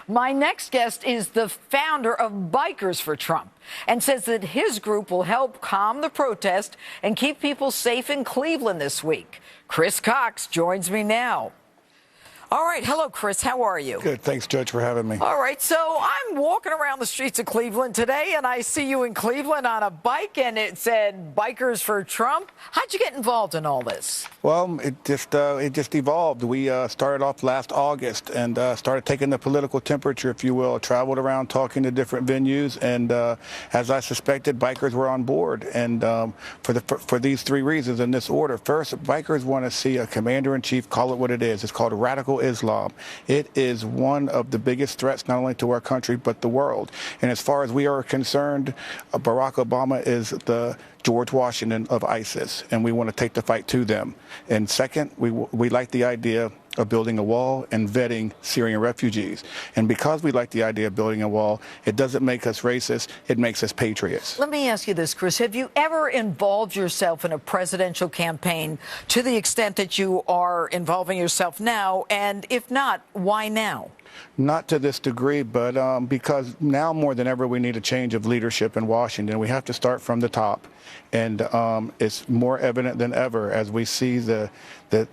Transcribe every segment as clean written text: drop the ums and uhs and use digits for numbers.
My next guest is the founder of Bikers for Trump and says that his group will help calm the protest and keep people safe in Cleveland this week. Chris Cox joins me now. All right. Hello, Chris. How are you? Good. Thanks, Judge, for having me. All right. So I'm walking around the streets of Cleveland today, and I see you in Cleveland on a bike, and it said Bikers for Trump. How'd you get involved in all this? Well, it just evolved. We started off last August and started taking the political temperature, if you will. Traveled around talking to different venues, and as I suspected, bikers were on board. And for these three reasons in this order. First, bikers want to see a commander-in-chief call it what it is. It's called radical Islam. It is one of the biggest threats not only to our country but the world. And as far as we are concerned, Barack Obama is the George Washington of ISIS, and we want to take the fight to them. And second, we like the idea of building a wall and vetting Syrian refugees. And because we like the idea of building a wall, it doesn't make us racist, it makes us patriots. Let me ask you this, Chris. Have you ever involved yourself in a presidential campaign to the extent that you are involving yourself now? And if not, why now? Not to this degree, but because now more than ever we need a change of leadership in Washington. We have to start from the top. And it's more evident than ever as we see that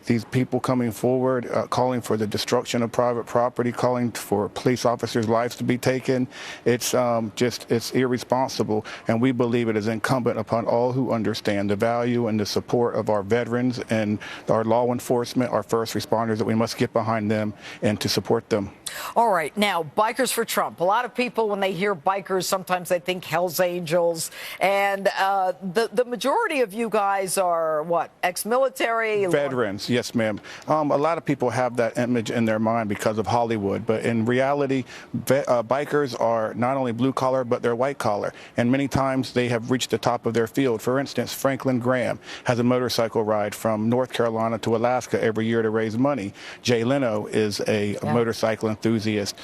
these people coming forward, calling for the destruction of private property, calling for police officers' lives to be taken. It's irresponsible. And we believe it is incumbent upon all who understand the value and the support of our veterans and our law enforcement, our first responders, that we must get behind them and to support them. All right. Now, Bikers for Trump. A lot of people, when they hear bikers, sometimes they think Hell's Angels. And the majority of you guys are, what, ex-military? Veterans, yes, ma'am. A lot of people have that image in their mind because of Hollywood. But in reality, bikers are not only blue collar, but they're white collar. And many times they have reached the top of their field. For instance, Franklin Graham has a motorcycle ride from North Carolina to Alaska every year to raise money. Jay Leno is a motorcycle enthusiast.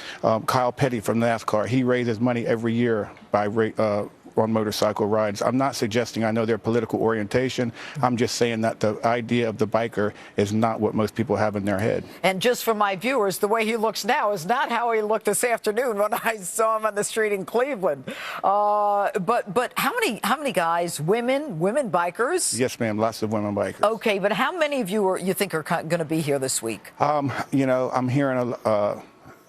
Kyle Petty from NASCAR, he raises money every year by on motorcycle rides. I'm not suggesting I know their political orientation. I'm just saying that the idea of the biker is not what most people have in their head. And just for my viewers, the way he looks now is not how he looked this afternoon when I saw him on the street in Cleveland. But how many guys, women bikers? Yes, ma'am. Lots of women bikers. Okay, but how many of you think are going to be here this week? You know, I'm hearing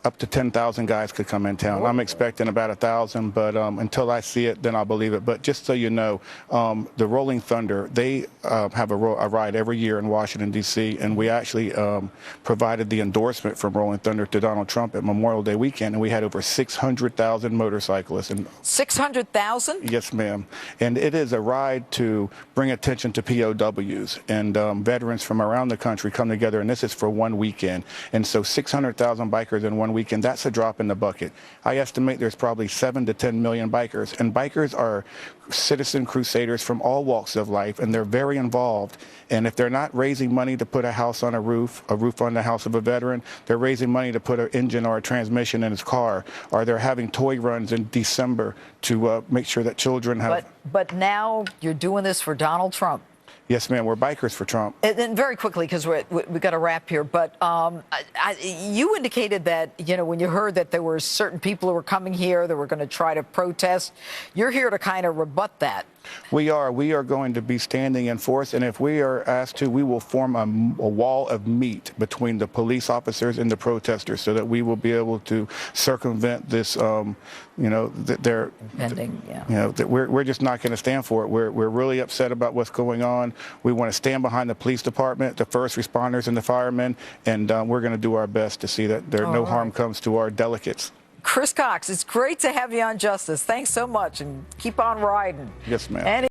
up to 10,000 guys could come in town. I'm expecting about 1,000, but until I see it, then I'll believe it. But just so you know, the Rolling Thunder, they have a ride every year in Washington, D.C., and we actually provided the endorsement from Rolling Thunder to Donald Trump at Memorial Day weekend, and we had over 600,000 motorcyclists. 600,000? Yes, ma'am. And it is a ride to bring attention to POWs, and veterans from around the country come together, and this is for one weekend. And so 600,000 bikers in one weekend, that's a drop in the bucket. I estimate there's probably 7 to 10 million bikers, and bikers are citizen crusaders from all walks of life, and they're very involved. And if they're not raising money to put a house on a roof on the house of a veteran, they're raising money to put an engine or a transmission in his car, or they're having toy runs in December to make sure that children have... But now you're doing this for Donald Trump. Yes, ma'am. We're Bikers for Trump. And very quickly, because we got to wrap here, but you indicated that, you know, when you heard that there were certain people who were coming here that were going to try to protest, you're here to kind of rebut that. We are going to be standing in force, and if we are asked to, we will form a wall of meat between the police officers and the protesters so that we will be able to circumvent this, you know, we're just not going to stand for it. We're really upset about what's going on. We want to stand behind the police department, the first responders and the firemen, and we're going to do our best to see that no harm comes to our delegates. Chris Cox, it's great to have you on Justice. Thanks so much, and keep on riding. Yes, ma'am.